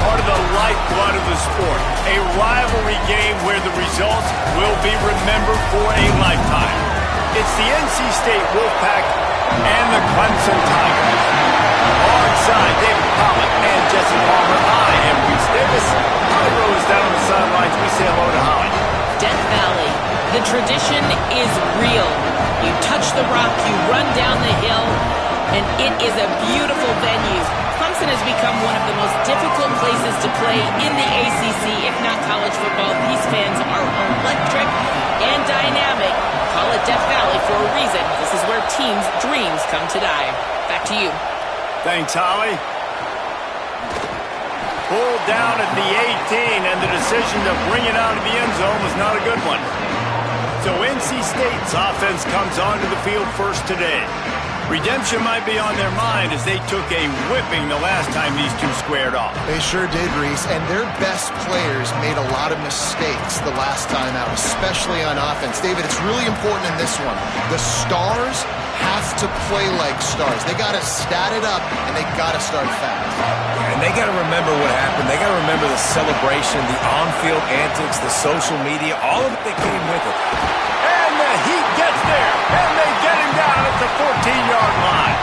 part of the lifeblood of the sport. A rivalry game where the results will be remembered for a lifetime. It's the NC State Wolfpack and the Clemson Tigers. Alongside David Pollock and Jesse Palmer, I am Reese Davis. Holly Rose down on the sidelines. We say hello to Holly. Death Valley, the tradition is real. You touch the rock, you run down the hill, and it is a beautiful venue. Clemson has become one of the most difficult places to play in the ACC, if not college football. These fans are electric and dynamic. Call it Death Valley for a reason. This is where teams' dreams come to die. Back to you. Thanks, Holly. Pulled down at the 18, and the decision to bring it out of the end zone was not a good one. So NC State's offense comes onto the field first today. Redemption might be on their mind as they took a whipping the last time these two squared off. They sure did, Reese, and their best players made a lot of mistakes the last time out, especially on offense. David, it's really important in this one. The stars have to play like stars. They got to stat it up, and they got to start fast. And they got to remember what happened. They got to remember the celebration, the on-field antics, the social media, all of it that came with it. And the Heat gets there, and they get him down at the 14-yard line.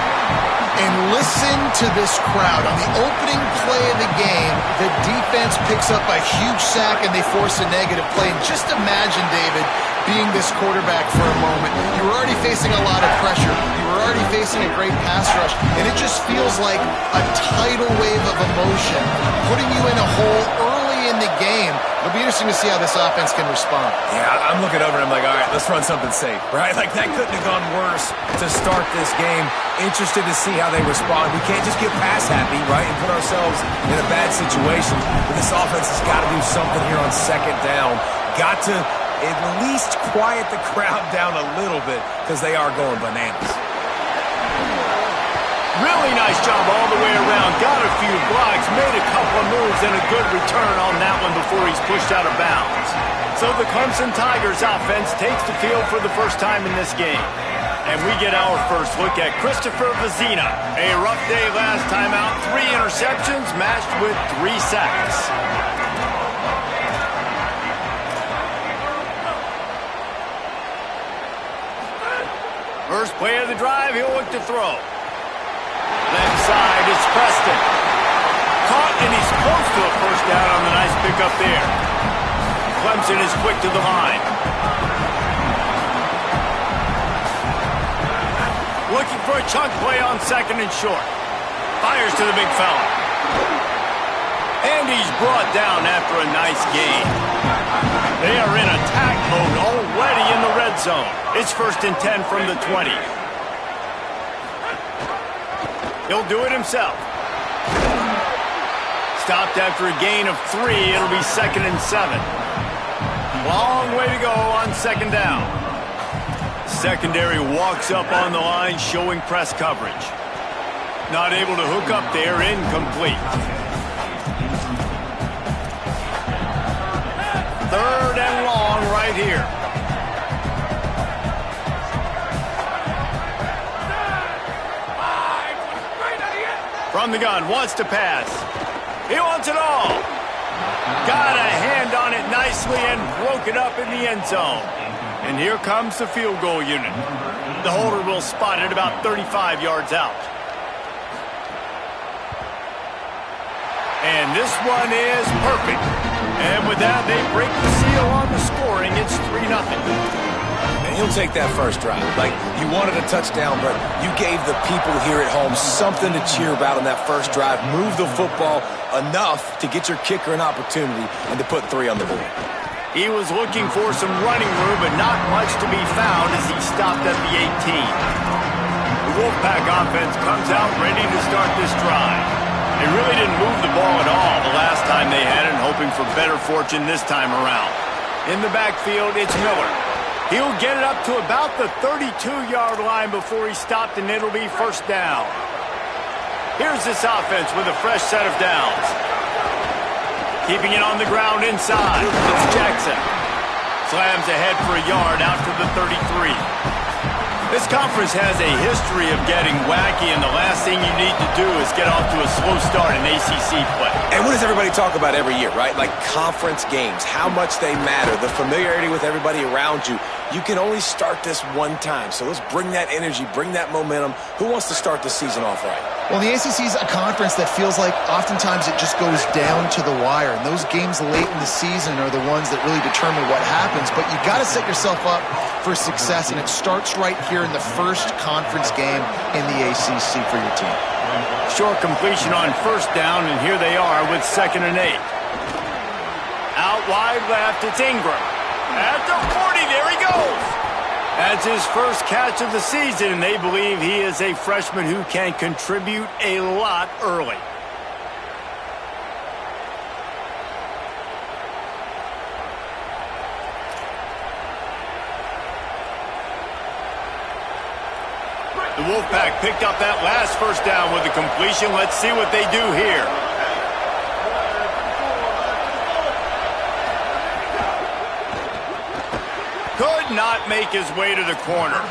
And listen to this crowd. On the opening play of the game, the defense picks up a huge sack and they force a negative play. And just imagine, David, being this quarterback for a moment. You were already facing a lot of pressure. You were already facing a great pass rush. And it just feels like a tidal wave of emotion, putting you in a hole early in the game. It'll be interesting to see how this offense can respond. Yeah, I'm looking over and I'm like, all right, let's run something safe, right? Like, that couldn't have gone worse to start this game. Interested to see how they respond. We can't just get pass happy, right, and put ourselves in a bad situation. But this offense has got to do something here on second down. Got to at least quiet the crowd down a little bit because they are going bananas. Really nice job all the way around. Got a few blocks, made a couple of moves, and a good return on that one before he's pushed out of bounds. So the Clemson Tigers offense takes the field for the first time in this game. And we get our first look at Christopher Vizina. A rough day last time out. 3 interceptions matched with 3 sacks. First play of the drive, he'll look to throw. Left side, it's Preston. Caught, and he's close to a first down on the nice pickup there. Clemson is quick to the line. Looking for a chunk play on second and short. Fires to the big fella. And he's brought down after a nice gain. They are in attack mode already in the red zone. It's 1st and 10 from the 20. He'll do it himself. Stopped after a gain of 3. It'll be 2nd and 7. Long way to go on second down. Secondary walks up on the line, showing press coverage. Not able to hook up there, incomplete. 3rd and long right here. From the gun, wants to pass. He wants it all. Got a hand on it nicely and broke it up in the end zone. And here comes the field goal unit. The holder will spot it about 35 yards out. And this one is perfect. And with that, they break the seal on the scoring. It's 3-0. And you'll take that first drive. Like, you wanted a touchdown, but you gave the people here at home something to cheer about on that first drive. Move the football enough to get your kicker an opportunity and to put 3 on the board. He was looking for some running room, but not much to be found as he stopped at the 18. The Wolfpack offense comes out ready to start this drive. They really didn't move the ball at all the last time they had it, hoping for better fortune this time around. In the backfield, it's Miller. He'll get it up to about the 32-yard line before he stopped, and it'll be 1st down. Here's this offense with a fresh set of downs. Keeping it on the ground inside. It's Jackson. Slams ahead for a yard out to the 33. This conference has a history of getting wacky, and the last thing you need to do is get off to a slow start in ACC play. And what does everybody talk about every year, right? Like conference games, how much they matter, the familiarity with everybody around you. You can only start this one time, so let's bring that energy, bring that momentum. Who wants to start the season off right? Well, the ACC is a conference that feels like oftentimes it just goes down to the wire, and those games late in the season are the ones that really determine what happens. But you got to set yourself up for success, and it starts right here in the first conference game in the ACC for your team. Short completion on first down, and here they are with 2nd and 8. Out wide left, it's Ingram. At the 40, there he goes. That's his first catch of the season, and they believe he is a freshman who can contribute a lot early. The Wolfpack picked up that last first down with a completion. Let's see what they do here. Could not make his way to the corner.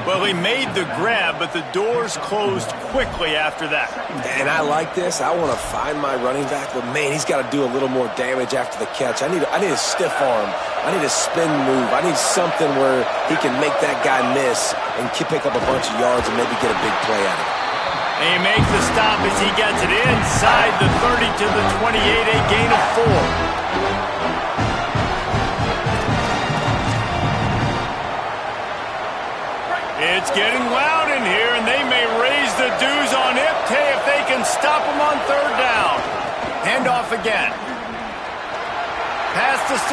Well, he made the grab, but the doors closed quickly after that. And I like this. I want to find my running back, but man, he's got to do a little more damage after the catch. I need a stiff arm. I need a spin move. I need something where he can make that guy miss and pick up a bunch of yards and maybe get a big play out of it. And he makes the stop as he gets it inside the 30 to the 28, a gain of 4. It's getting loud in here, and they may raise the dues on Ipte if they can stop him on 3rd down. Handoff again. Pass to 6.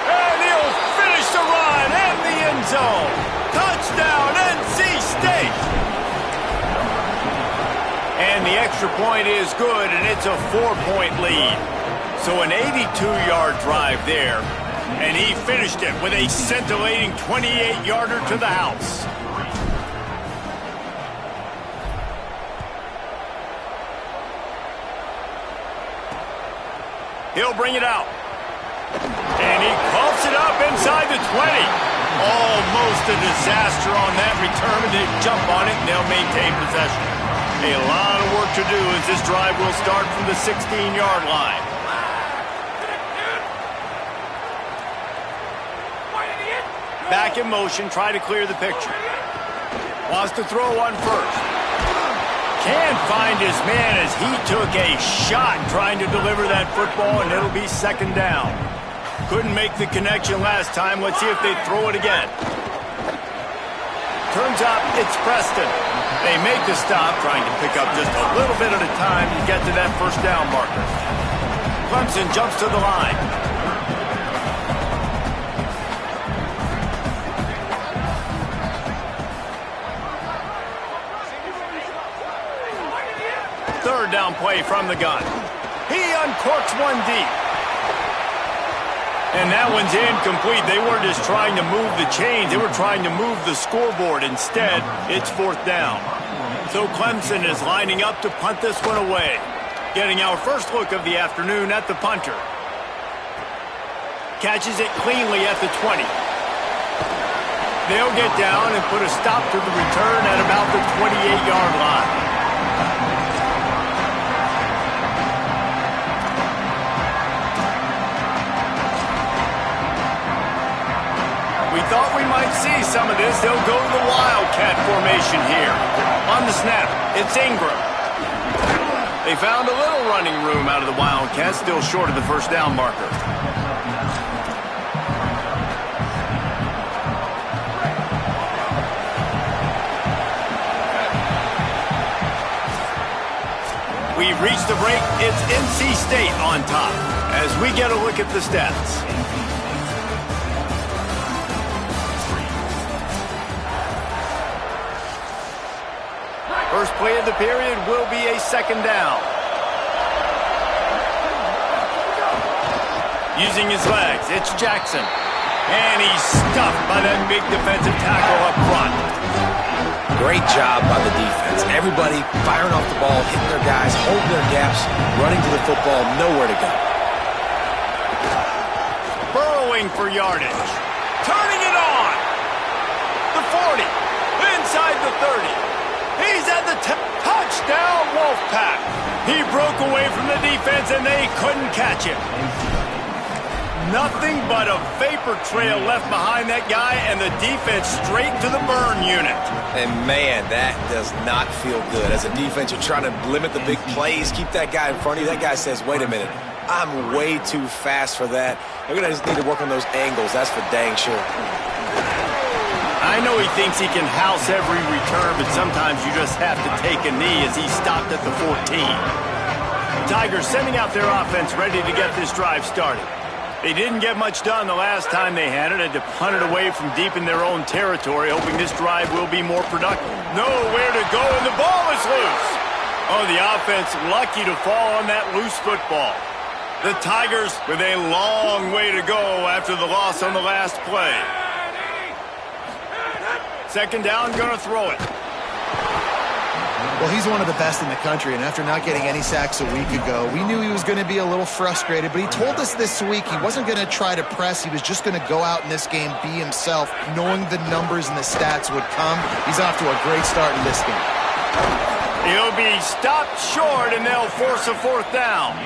And he'll finish the run and the end zone. Touchdown, NC State. And the extra point is good, and it's a 4-point lead. So an 82-yard drive there. And he finished it with a scintillating 28-yarder to the house. He'll bring it out. And he coughs it up inside the 20. Almost a disaster on that return, and they jump on it, and they'll maintain possession. A lot of work to do as this drive will start from the 16-yard line. Back in motion, try to clear the picture. Wants to throw on first. Can't find his man as he took a shot trying to deliver that football, and it'll be 2nd down. Couldn't make the connection last time. Let's see if they throw it again. Turns out it's Preston. They make the stop, trying to pick up just a little bit at a time to get to that 1st down marker. Clemson jumps to the line. Third down play from the gun. He uncorks one deep. And that one's incomplete. They weren't just trying to move the chains. They were trying to move the scoreboard. Instead, it's 4th down. So Clemson is lining up to punt this one away. Getting our first look of the afternoon at the punter. Catches it cleanly at the 20. They'll get down and put a stop to the return at about the 28-yard line. Thought we might see some of this. They'll go to the Wildcat formation here. On the snap, it's Ingram. They found a little running room out of the Wildcats, still short of the 1st down marker. We've reached the break. It's NC State on top as we get a look at the stats. First play of the period will be a 2nd down. Using his legs, it's Jackson. And he's stuffed by that big defensive tackle up front. Great job by the defense. Everybody firing off the ball, hitting their guys, holding their gaps, running to the football, nowhere to go. Burrowing for yardage. Turning it on. 40, inside the 30. He's at the touchdown, Wolfpack. He broke away from the defense, and they couldn't catch him. Nothing but a vapor trail left behind that guy, and the defense straight to the burn unit. And, man, that does not feel good. As a defense, you're trying to limit the big plays, keep that guy in front of you. That guy says, wait a minute, I'm way too fast for that. We're going to just need to work on those angles. That's for dang sure. I know he thinks he can house every return, but sometimes you just have to take a knee as he stopped at the 14. Tigers sending out their offense ready to get this drive started. They didn't get much done the last time they had it to punt it away from deep in their own territory, hoping this drive will be more productive. Nowhere to go, and the ball is loose. Oh, the offense lucky to fall on that loose football. The Tigers with a long way to go after the loss on the last play. Second down, gonna throw it. Well, he's one of the best in the country, and after not getting any sacks a week ago, we knew he was going to be a little frustrated, but he told us this week he wasn't going to try to press. He was just going to go out in this game, be himself, knowing the numbers and the stats would come. He's off to a great start in this game. He'll be stopped short, and they'll force a fourth down.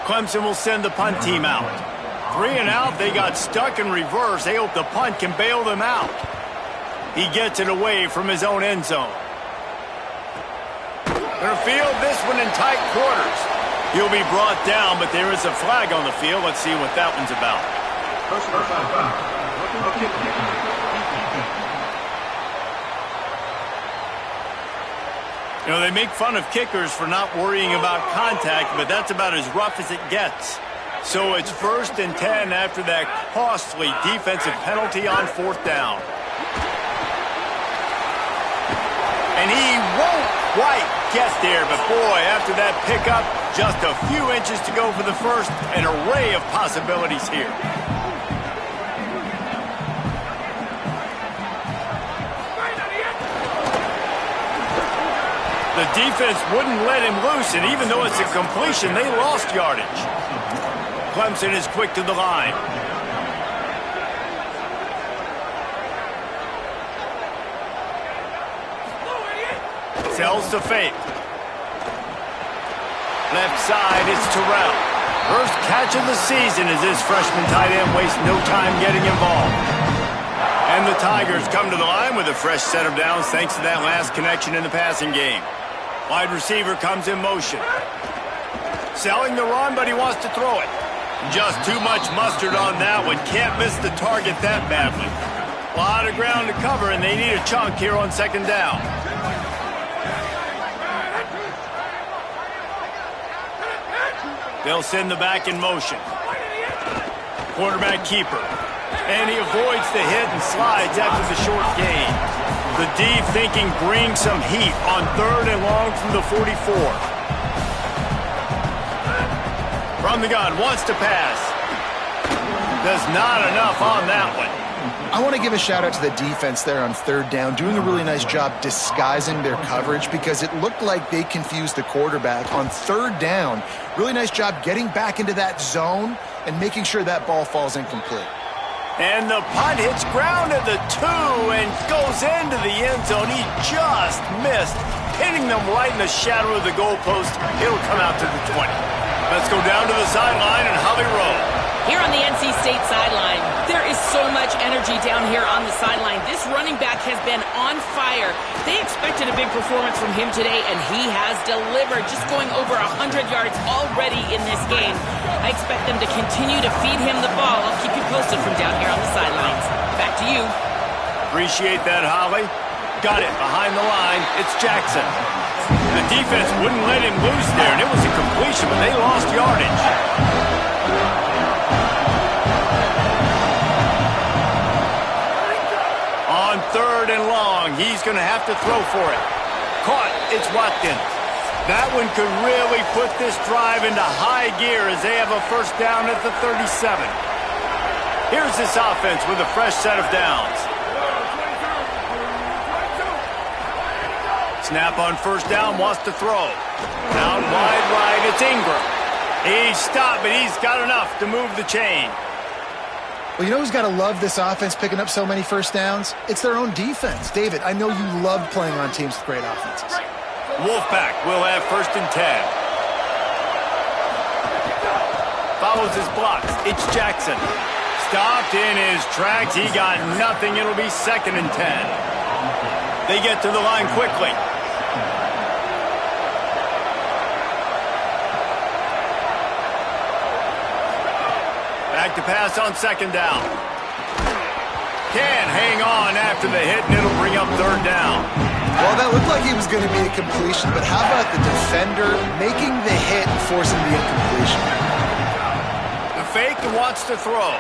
Clemson will send the punt team out. 3 and out, they got stuck in reverse. They hope the punt can bail them out. He gets it away from his own end zone. Gonna field this one in tight quarters. He'll be brought down, but there is a flag on the field. Let's see what that one's about. You know, they make fun of kickers for not worrying about contact, but that's about as rough as it gets. So it's 1st and 10 after that costly defensive penalty on 4th down. And he won't quite get there, but boy, after that pickup, just a few inches to go for the first, an array of possibilities here. The defense wouldn't let him loose, and even though it's a completion, they lost yardage. Clemson is quick to the line. Tells to fake. Left side, it's Terrell. First catch of the season as this freshman tight end wastes no time getting involved. And the Tigers come to the line with a fresh set of downs thanks to that last connection in the passing game. Wide receiver comes in motion. Selling the run, but he wants to throw it. Just too much mustard on that one. Can't miss the target that badly. A lot of ground to cover, and they need a chunk here on 2nd down. They'll send the back in motion. Quarterback keeper. And he avoids the hit and slides after the short gain. The D thinking bring some heat on 3rd and long from the 44. From the gun, wants to pass. Does not enough on that one. I want to give a shout-out to the defense there on 3rd down, doing a really nice job disguising their coverage because it looked like they confused the quarterback on 3rd down. Really nice job getting back into that zone and making sure that ball falls incomplete. And the punt hits ground at the 2 and goes into the end zone. He just missed, hitting them right in the shadow of the goalpost. It'll come out to the 20. Let's go down to the sideline and Holly Rowe. Here on the NC State sideline, there is so much energy down here on the sideline. This running back has been on fire. They expected a big performance from him today, and he has delivered, just going over 100 yards already in this game. I expect them to continue to feed him the ball. I'll keep you posted from down here on the sidelines. Back to you. Appreciate that, Holly. Got it behind the line. It's Jackson. The defense wouldn't let him loose there, and it was a completion, but they lost yardage. On 3rd and long, he's going to have to throw for it. Caught, it's Watkins. That one could really put this drive into high gear as they have a 1st down at the 37. Here's this offense with a fresh set of downs. Snap on 1st down, wants to throw. Down wide right, it's Ingram. He's stopped, but he's got enough to move the chain. Well, you know who's got to love this offense picking up so many first downs? It's their own defense. David, I know you love playing on teams with great offenses. Wolfpack will have 1st and 10. Follows his blocks. It's Jackson. Stopped in his tracks. He got nothing. It'll be 2nd and 10. They get to the line quickly. Back to pass on 2nd down. Can't hang on after the hit, and it'll bring up 3rd down. Well, that looked like he was going to be a completion, but how about the defender making the hit and forcing the incompletion? The fake and wants to throw.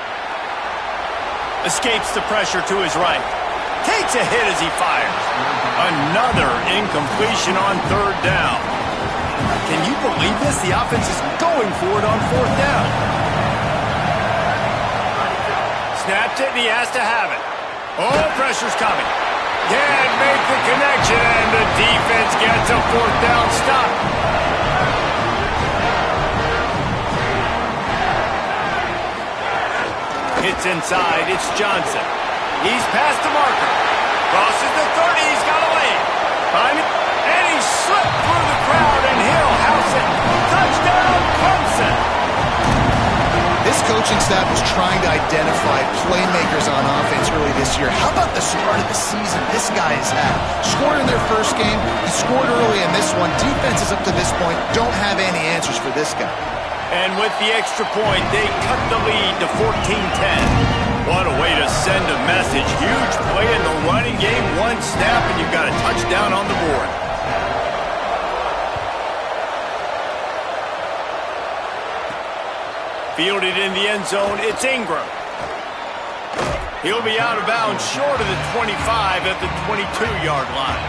Escapes the pressure to his right. Takes a hit as he fires. Another incompletion on 3rd down. Can you believe this? The offense is going for it on 4th down. Snaps it, and he has to have it. Oh, pressure's coming. Can't make the connection, and the defense gets a 4th down stop. Hits inside, it's Johnson. He's past the marker. Crosses the 30, he's got a lane. And he slipped through the crowd, and he'll house it. Touchdown, Clemson. This coaching staff was trying to identify playmakers on offense early this year. How about the start of the season this guy has had? Scored in their first game. He scored early in this one. Defenses up to this point don't have any answers for this guy. And with the extra point, they cut the lead to 14-10. What a way to send a message. Huge play in the running game. 1 snap, and you've got a touchdown on the board. Fielded in the end zone, it's Ingram. He'll be out of bounds short of the 25 at the 22-yard line.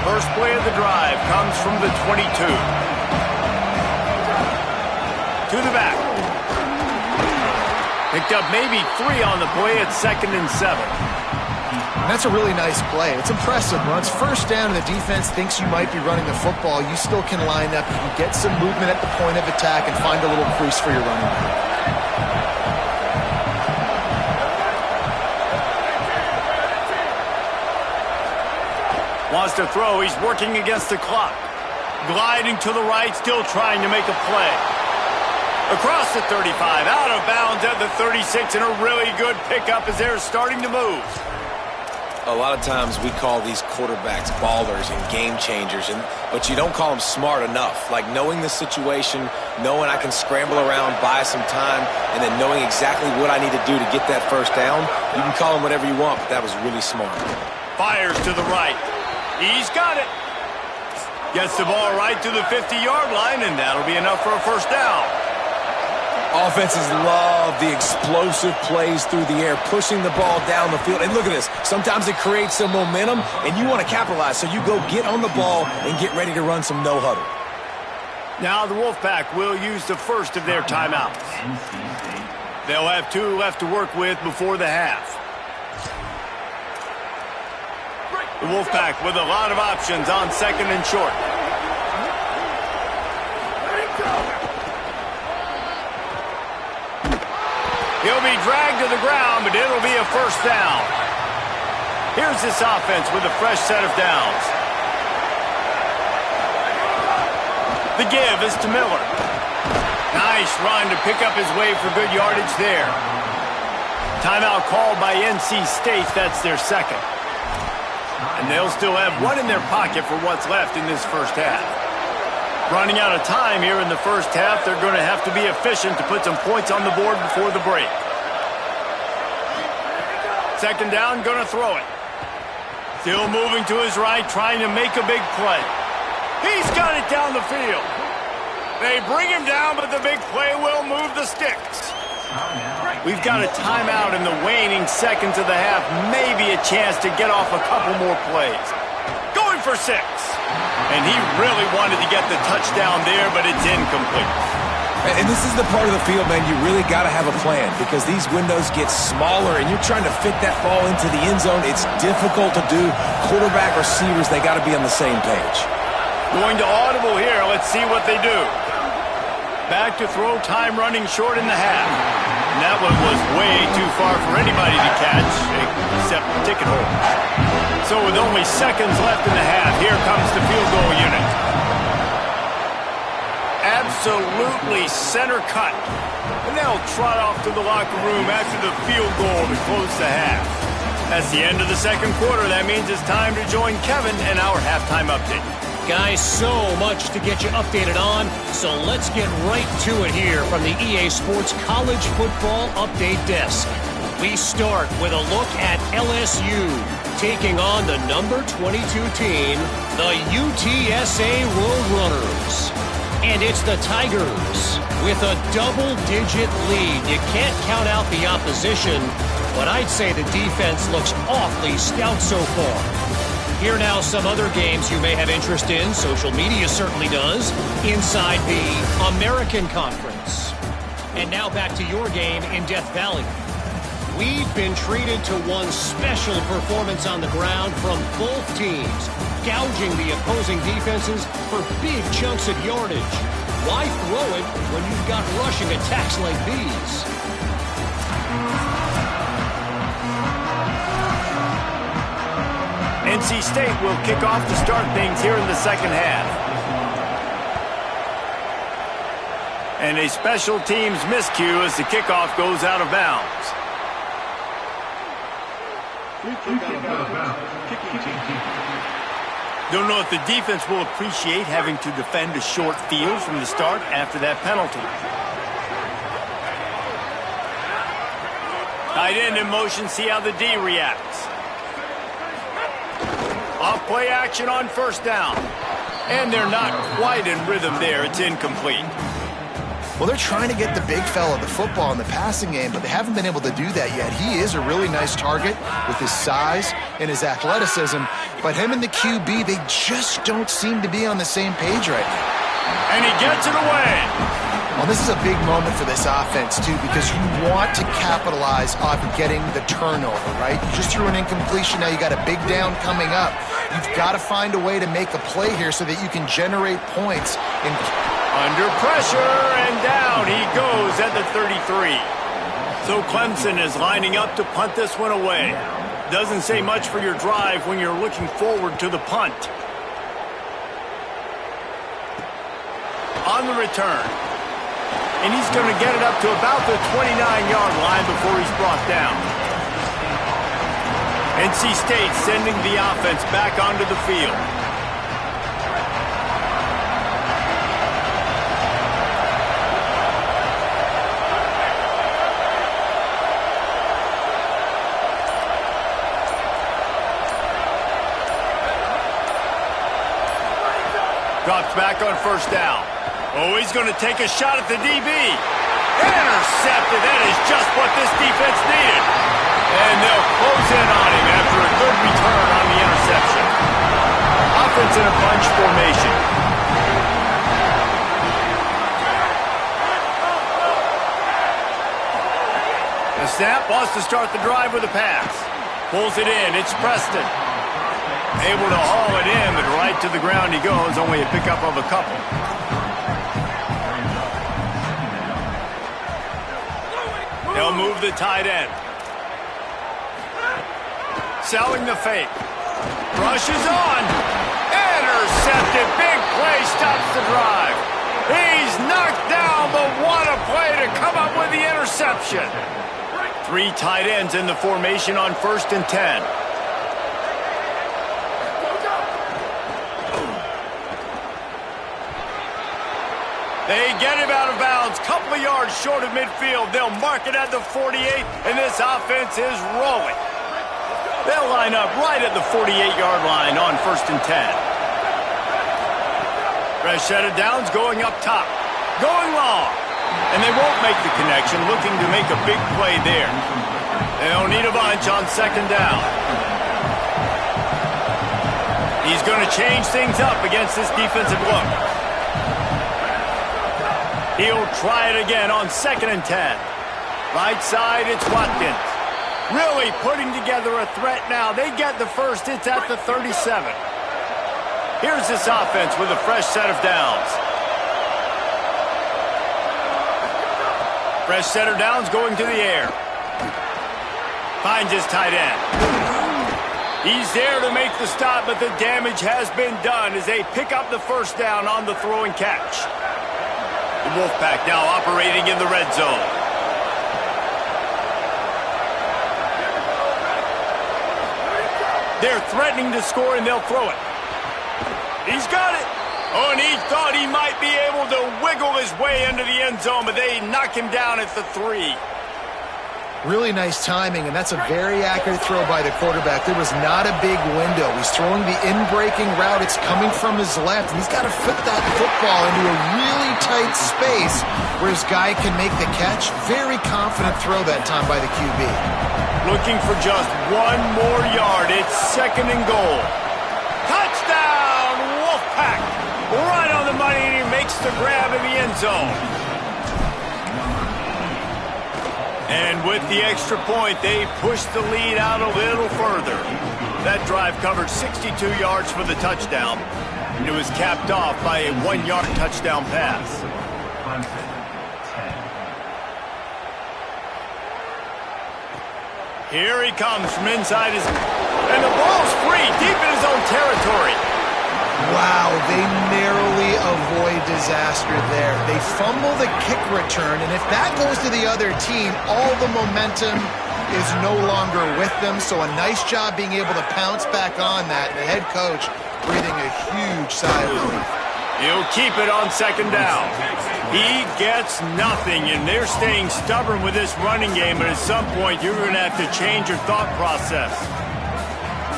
First play of the drive comes from the 22. To the back. Picked up maybe 3 on the play at 2nd and 7. And that's a really nice play. It's impressive. When it's 1st down and the defense thinks you might be running the football, you still can line up. You can get some movement at the point of attack and find a little crease for your running back. Wants to throw. He's working against the clock. Gliding to the right, still trying to make a play. Across the 35, out of bounds at the 36, and a really good pickup as they're starting to move. A lot of times we call these quarterbacks ballers and game changers, but you don't call them smart enough. Like knowing the situation, knowing I can scramble around, buy some time, and then knowing exactly what I need to do to get that 1st down. You can call them whatever you want, but that was really smart. Fires to the right. He's got it. Gets the ball right to the 50-yard line, and that'll be enough for a 1st down. Offenses love the explosive plays through the air, pushing the ball down the field. And look at this. Sometimes it creates some momentum, and you want to capitalize. So you go get on the ball and get ready to run some no-huddle. Now the Wolfpack will use the first of their timeouts. They'll have 2 left to work with before the half. The Wolfpack with a lot of options on 2nd and short. He'll be dragged to the ground, but it'll be a 1st down. Here's this offense with a fresh set of downs. The give is to Miller. Nice run to pick up his way for good yardage there. Timeout called by NC State. That's their 2nd. And they'll still have 1 in their pocket for what's left in this 1st half. Running out of time here in the 1st half, they're going to have to be efficient to put some points on the board before the break. 2nd down, going to throw it. Still moving to his right, trying to make a big play. He's got it down the field. They bring him down, but the big play will move the sticks. We've got a timeout in the waning seconds of the half. Maybe a chance to get off a couple more plays. Going for 6. And he really wanted to get the touchdown there, but it's incomplete. And this is the part of the field, man, you really got to have a plan because these windows get smaller and you're trying to fit that ball into the end zone. It's difficult to do. Quarterback, receivers, they got to be on the same page. Going to audible here. Let's see what they do. Back to throw, time running short in the half. And that one was way too far for anybody to catch, except ticket holders. So with only seconds left in the half, here comes the field goal unit. Absolutely center cut. And they'll trot off to the locker room after the field goal to close the half. That's the end of the second quarter. That means it's time to join Kevin and our halftime update. Guys, so much to get you updated on, so let's get right to it here from the EA Sports College Football Update Desk. We start with a look at LSU taking on the number 22 team, the UTSA Roadrunners. And it's the Tigers with a double-digit lead. You can't count out the opposition, but I'd say the defense looks awfully stout so far. Here now some other games you may have interest in. Social media certainly does. Inside the American Conference. And now back to your game in Death Valley. We've been treated to one special performance on the ground from both teams, gouging the opposing defenses for big chunks of yardage. Why throw it when you've got rushing attacks like these? NC State will kick off to start things here in the second half. And a special teams miscue as the kickoff goes out of bounds. Don't know if the defense will appreciate having to defend a short field from the start after that penalty. Tight end in motion, see how the D reacts. Off play action on first down. And they're not quite in rhythm there. It's incomplete. Well, they're trying to get the big fella the football in the passing game, but they haven't been able to do that yet. He is a really nice target with his size and his athleticism, but him and the QB, they just don't seem to be on the same page right now. And he gets it away. Well, this is a big moment for this offense, too, because you want to capitalize off getting the turnover, right? You just threw an incompletion. Now you got a big down coming up. You've got to find a way to make a play here so that you can generate points. Under pressure, and down he goes at the 33. So Clemson is lining up to punt this one away. Doesn't say much for your drive when you're looking forward to the punt. On the return. And he's going to get it up to about the 29-yard line before he's brought down. NC State sending the offense back onto the field. Drops back on first down. Oh, he's going to take a shot at the DB. Intercepted. That is just what this defense needed. And they'll close in on him after a good return on the interception. Offense in a bunch formation. The snap wants to start the drive with a pass. Pulls it in. It's Preston. Able to haul it in, but right to the ground he goes. Only a pickup of a couple. They'll move the tight end. Selling the fake. Rushes on. Intercepted. Big play stops the drive. He's knocked down, but what a play to come up with the interception. 3 tight ends in the formation on 1st and 10. They get him out of bounds, couple of yards short of midfield. They'll mark it at the 48, and this offense is rolling. They'll line up right at the 48-yard line on 1st and 10. Fresh set of downs going up top. Going long. And they won't make the connection, looking to make a big play there. They'll need a bunch on 2nd down. He's going to change things up against this defensive look. He'll try it again on 2nd and 10. Right side, it's Watkins. Really putting together a threat now. They get the first. It's at the 37. Here's this offense with a fresh set of downs. Fresh center downs going to the air. Finds his tight end. He's there to make the stop, but the damage has been done as they pick up the first down on the throw and catch. The Wolfpack now operating in the red zone. They're threatening to score, and they'll throw it. He's got it. Oh, and he thought he might be able to wiggle his way into the end zone, but they knock him down at the 3. Really nice timing, and that's a very accurate throw by the quarterback. There was not a big window. He's throwing the in-breaking route. It's coming from his left, and he's got to fit that football into a really tight space where his guy can make the catch. Very confident throw that time by the QB. Looking for just one more yard. It's 2nd and goal. Touchdown, Wolfpack! Right on the money, and he makes the grab in the end zone. And with the extra point, they push the lead out a little further. That drive covered 62 yards for the touchdown, and it was capped off by a 1-yard touchdown pass. Here he comes from inside his... And the ball's free, deep in his own territory. Wow, they narrowly avoid disaster there. They fumble the kick return, and if that goes to the other team, all the momentum is no longer with them. So a nice job being able to pounce back on that. And the head coach breathing a huge sigh of relief. He'll keep it on 2nd down. He gets nothing, and they're staying stubborn with this running game, but at some point you're going to have to change your thought process.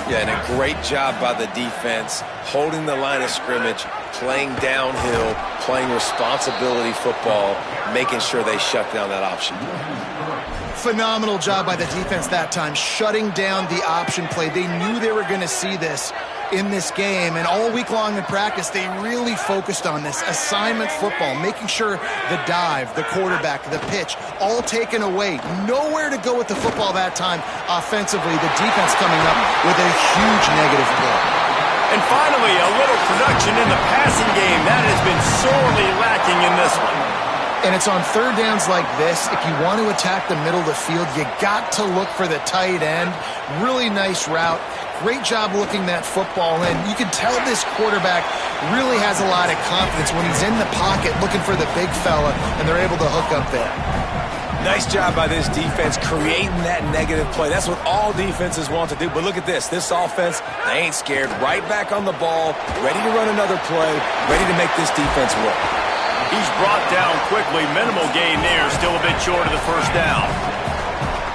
Yeah, and a great job by the defense, holding the line of scrimmage, playing downhill, playing responsibility football, making sure they shut down that option. Phenomenal job by the defense that time, shutting down the option play. They knew they were going to see this in this game, and all week long in practice, they really focused on this assignment football, making sure the dive, the quarterback, the pitch, all taken away. Nowhere to go with the football that time offensively. The defense coming up with a huge negative play. And finally, a little production in the passing game. That has been sorely lacking in this one. And it's on 3rd downs like this. If you want to attack the middle of the field, you got to look for the tight end. Really nice route. Great job looking that football in. You can tell this quarterback really has a lot of confidence when he's in the pocket looking for the big fella, and they're able to hook up there. Nice job by this defense creating that negative play. That's what all defenses want to do. But look at this. This offense, they ain't scared. Right back on the ball, ready to run another play, ready to make this defense work. He's brought down quickly. Minimal gain there. Still a bit short of the first down.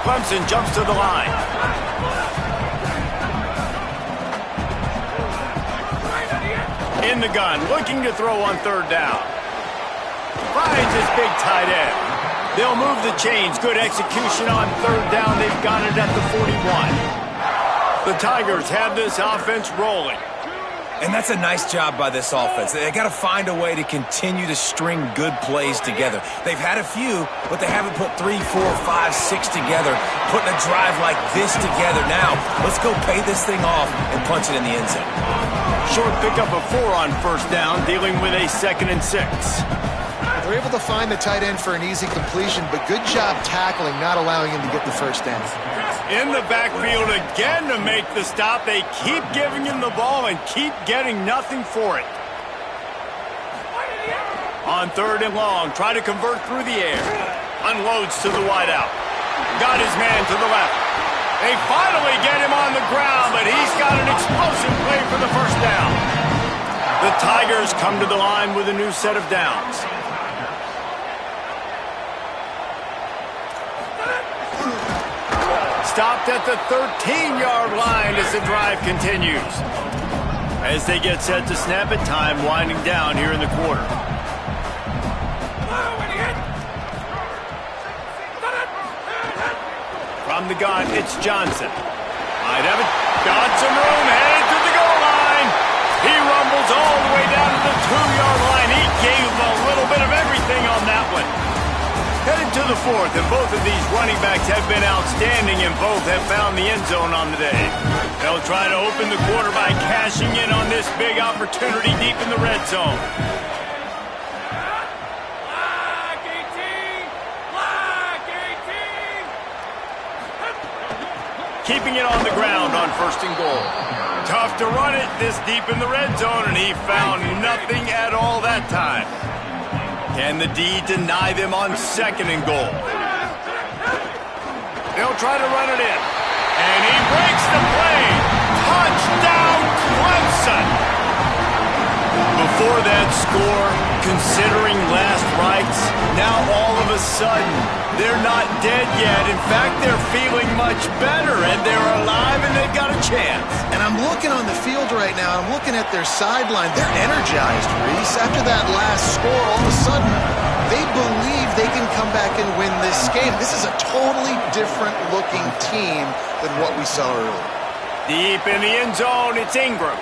Clemson jumps to the line. In the gun, looking to throw on 3rd down. Finds his big tight end. They'll move the chains. Good execution on 3rd down. They've got it at the 41. The Tigers have this offense rolling. And that's a nice job by this offense. They got to find a way to continue to string good plays together. They've had a few, but they haven't put 3, 4, 5, 6 together, putting a drive like this together. Now, let's go pay this thing off and punch it in the end zone. Short pickup of 4 on 1st down, dealing with a 2nd and 6. They're able to find the tight end for an easy completion, but good job tackling, not allowing him to get the first down. In the backfield again to make the stop. They keep giving him the ball and keep getting nothing for it. On 3rd and long, try to convert through the air. Unloads to the wideout. Got his man to the left. They finally get him on the ground, but he's got an explosive play for the first down. The Tigers come to the line with a new set of downs. Stopped at the 13-yard line as the drive continues. As they get set to snap it, time winding down here in the quarter. From the gun, it's Johnson. Might have it. Got some room, headed to the goal line. He rumbles all the way down to the 2-yard line. He gave a little bit of everything on that one. Headed to the 4th, and both of these running backs have been outstanding, and both have found the end zone on the day. They'll try to open the quarter by cashing in on this big opportunity deep in the red zone. keeping it on the ground on 1st and goal. Tough to run it this deep in the red zone, and he found nothing at all that time. Can the D deny them on 2nd and goal? They'll try to run it in. And he breaks the play. Touchdown, Clemson! Before that score, considering last rites, now all of a sudden, they're not dead yet. In fact, they're feeling much better, and they're alive, and they've got a chance. And I'm looking on the field right now, I'm looking at their sideline. They're energized, Reese. After that last score, all of a sudden, they believe they can come back and win this game. This is a totally different-looking team than what we saw earlier. Deep in the end zone, it's Ingram.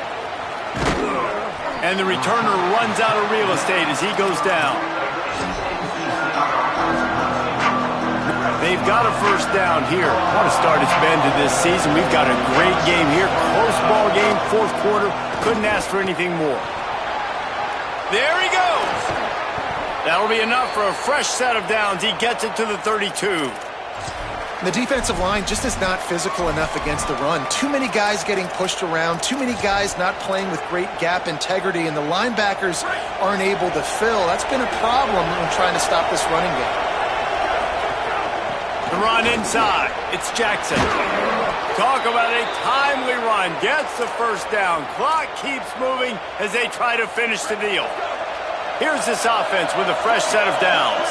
And the returner runs out of real estate as he goes down. They've got a 1st down here. What a start it's been to this season. We've got a great game here. Close ball game, 4th quarter. Couldn't ask for anything more. There he goes. That'll be enough for a fresh set of downs. He gets it to the 32. The defensive line just is not physical enough against the run. Too many guys getting pushed around, too many guys not playing with great gap integrity, and the linebackers aren't able to fill. That's been a problem when trying to stop this running game. The run inside. It's Jackson. Talk about a timely run. Gets the 1st down. Clock keeps moving as they try to finish the deal. Here's this offense with a fresh set of downs.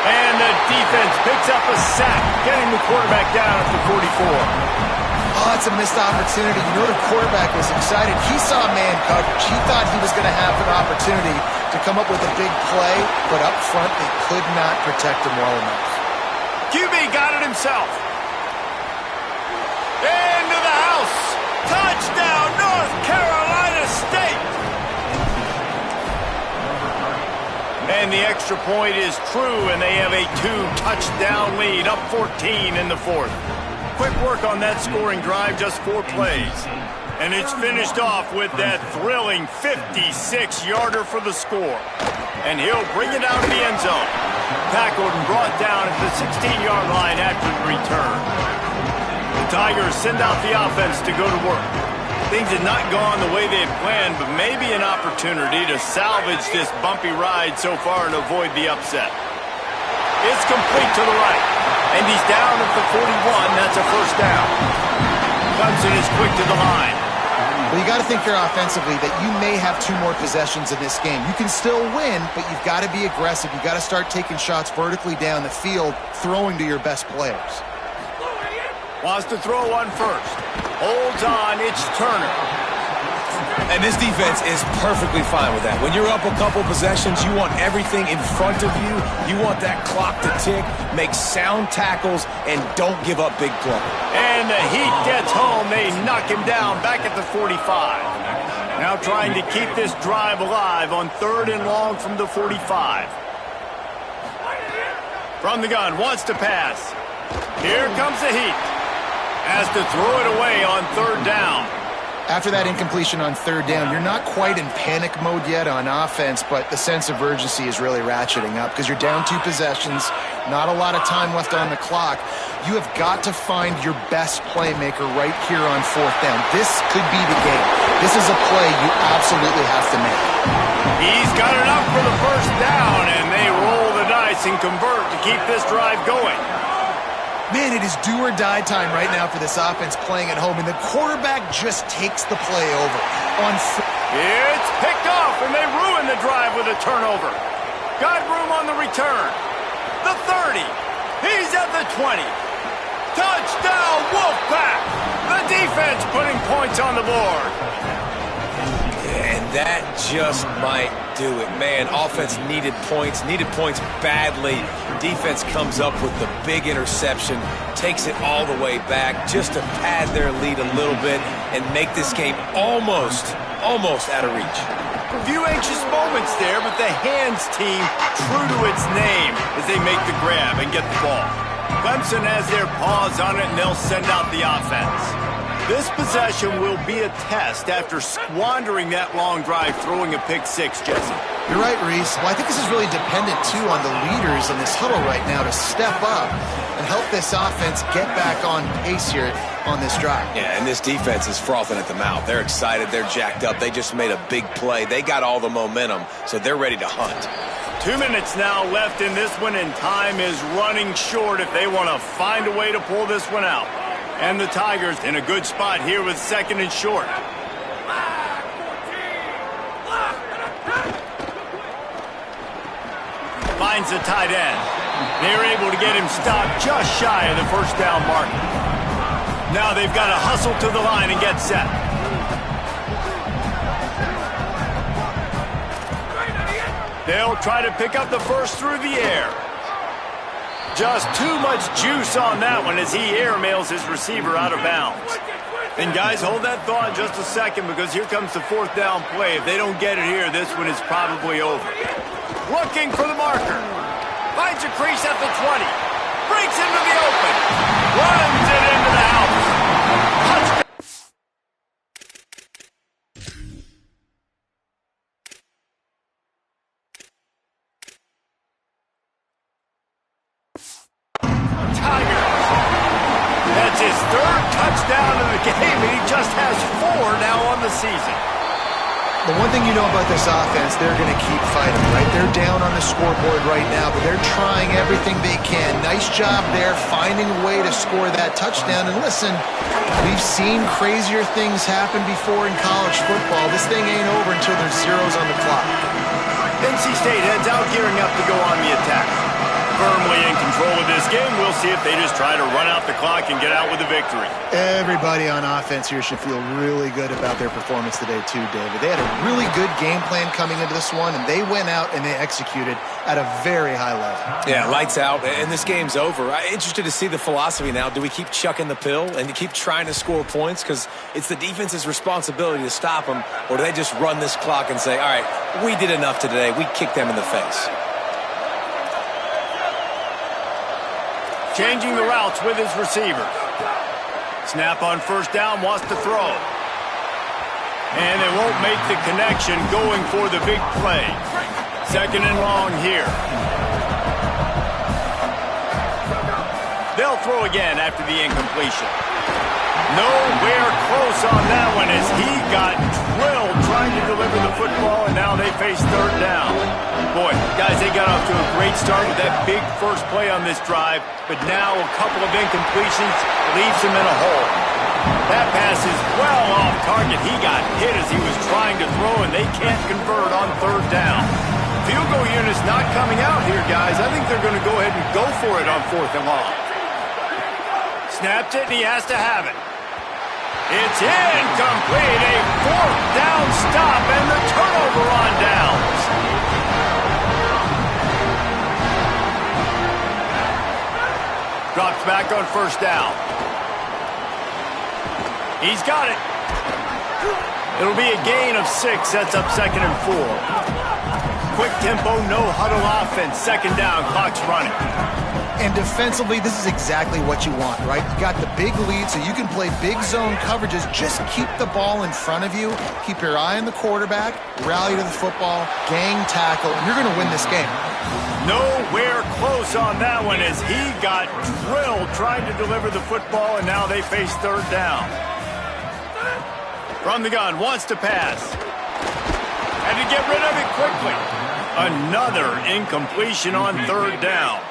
And the defense picks up a sack, getting the quarterback down at the 44. Oh, it's a missed opportunity. You know the quarterback was excited. He saw man coverage. He thought he was going to have an opportunity to come up with a big play, but up front they could not protect him well enough. QB got it himself. Into the house. Touchdown, North Carolina State. And the extra point is true, and they have a 2-touchdown lead, up 14 in the 4th. Quick work on that scoring drive, just 4 plays. And it's finished off with that thrilling 56-yarder for the score. And he'll bring it out to the end zone. Tackled and brought down at the 16-yard line after the return. The Tigers send out the offense to go to work. Things had not gone the way they had planned, but maybe an opportunity to salvage this bumpy ride so far and avoid the upset. It's complete to the right, and he's down at the 41. That's a 1st down. Clemson is quick to the line. Well, you got to think here offensively that you may have 2 more possessions in this game. You can still win, but you've got to be aggressive. You've got to start taking shots vertically down the field, throwing to your best players. Wants to throw one first. Holds on, it's Turner. And this defense is perfectly fine with that. When you're up a couple possessions, you want everything in front of you. You want that clock to tick, make sound tackles, and don't give up big play. And the Heat gets home. They knock him down back at the 45. Now trying to keep this drive alive on 3rd and long from the 45. From the gun, wants to pass. Here comes the Heat. Has to throw it away on 3rd down. After that incompletion on 3rd down, you're not quite in panic mode yet on offense, but the sense of urgency is really ratcheting up because you're down 2 possessions, not a lot of time left on the clock. You have got to find your best playmaker right here on 4th down. This could be the game. This is a play you absolutely have to make. He's got enough for the 1st down, and they roll the dice and convert to keep this drive going. Man, it is do-or-die time right now for this offense playing at home, and the quarterback just takes the play over. It's picked off, and they ruin the drive with a turnover. Got room on the return. The 30. He's at the 20. Touchdown, Wolfpack! The defense putting points on the board. And that just might do it. Man, offense needed points badly. Defense comes up with the big interception, takes it all the way back just to pad their lead a little bit and make this game almost out of reach. A few anxious moments there, but the hands team true to its name as they make the grab and get the ball. Clemson has their paws on it, and they'll send out the offense. This possession will be a test after squandering that long drive, throwing a pick six, Jesse. You're right, Reese. Well, I think this is really dependent, too, on the leaders in this huddle right now to step up and help this offense get back on pace here on this drive. Yeah, and this defense is frothing at the mouth. They're excited. They're jacked up. They just made a big play. They got all the momentum, so they're ready to hunt. 2 minutes now left in this one, and time is running short if they want to find a way to pull this one out. And the Tigers in a good spot here with second and short. Finds the tight end. They're able to get him stopped just shy of the first down mark. Now they've got to hustle to the line and get set. They'll try to pick up the first through the air. Just too much juice on that one as he airmails his receiver out of bounds. And guys, hold that thought just a second because here comes the fourth down play. If they don't get it here, this one is probably over. Looking for the marker. Finds a crease at the 20. Breaks into the open. Runs it into the house. Touchdown. That's his third touchdown of the game, and he just has 4 now on the season. The one thing you know about this offense, they're going to keep fighting, right? They're down on the scoreboard right now, but they're trying everything they can. Nice job there, finding a way to score that touchdown. And listen, we've seen crazier things happen before in college football. This thing ain't over until there's zeros on the clock. NC State heads out, gearing up to go on the attack. Firmly in control of this game. We'll see if they just try to run out the clock and get out with a victory. Everybody on offense here should feel really good about their performance today too, David. They had a really good game plan coming into this one, and they went out and they executed at a very high level. Yeah, lights out, and this game's over. I'm interested to see the philosophy now. Do we keep chucking the pill and keep trying to score points because it's the defense's responsibility to stop them, or do they just run this clock and say, all right, we did enough today. We kicked them in the face. Changing the routes with his receivers. Snap on first down, wants to throw. And they won't make the connection going for the big play. Second and long here. They'll throw again after the incompletion. Nowhere close on that one as he got drilled trying to deliver the football, and now they face third down. Boy, guys, they got off to a great start with that big first play on this drive, but now a couple of incompletions leaves him in a hole. That pass is well off target. He got hit as he was trying to throw, and they can't convert on third down. Field goal unit's not coming out here, guys. I think they're going to go ahead and go for it on fourth and long. Snapped it, and he has to have it. It's incomplete. A fourth down stop and the turnover on downs. Drops back on first down. He's got it. It'll be a gain of 6. Sets up second and 4. Quick tempo, no huddle offense. Second down, clock's running. And defensively, this is exactly what you want, right? You got the big lead, so you can play big zone coverages. Just keep the ball in front of you. Keep your eye on the quarterback. Rally to the football. Gang tackle. You're going to win this game. Nowhere close on that one as he got drilled trying to deliver the football, and now they face third down. From the gun, wants to pass. Had to get rid of it quickly. Another incompletion on third down.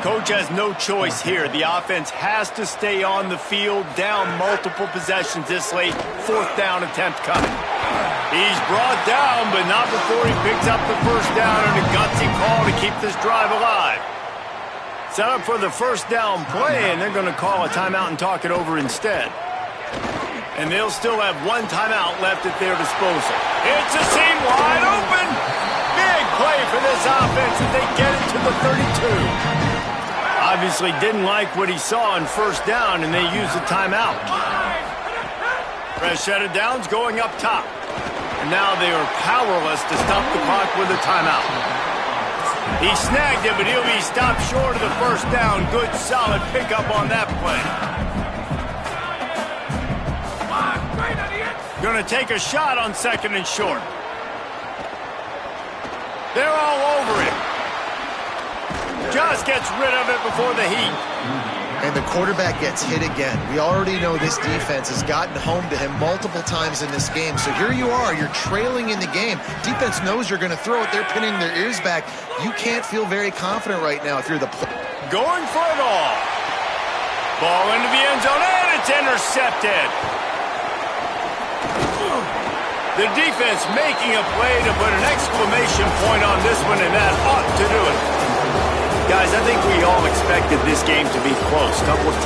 Coach has no choice here. The offense has to stay on the field, down multiple possessions this late. Fourth down attempt coming. He's brought down, but not before he picks up the first down and a gutsy call to keep this drive alive. Set up for the first down play, and they're going to call a timeout and talk it over instead. And they'll still have one timeout left at their disposal. It's a seam wide open. Big play for this offense as they get it to the 32. Obviously didn't like what he saw on first down, and they use the timeout. Fresh set of downs going up top. And now they are powerless to stop the clock with a timeout. He snagged it, but he'll be stopped short of the first down. Good, solid pickup on that play. Going to take a shot on 2nd and short. They're all over it. Just gets rid of it before the heat. And the quarterback gets hit again. We already know this defense has gotten home to him multiple times in this game. So here you are, you're trailing in the game. Defense knows you're going to throw it. They're pinning their ears back. You can't feel very confident right now if you're the player. Going for it all. Ball into the end zone, and it's intercepted. The defense making a play to put an exclamation point on this one, and that ought to do it. Guys, I think we all expected this game to be close. Couple of teams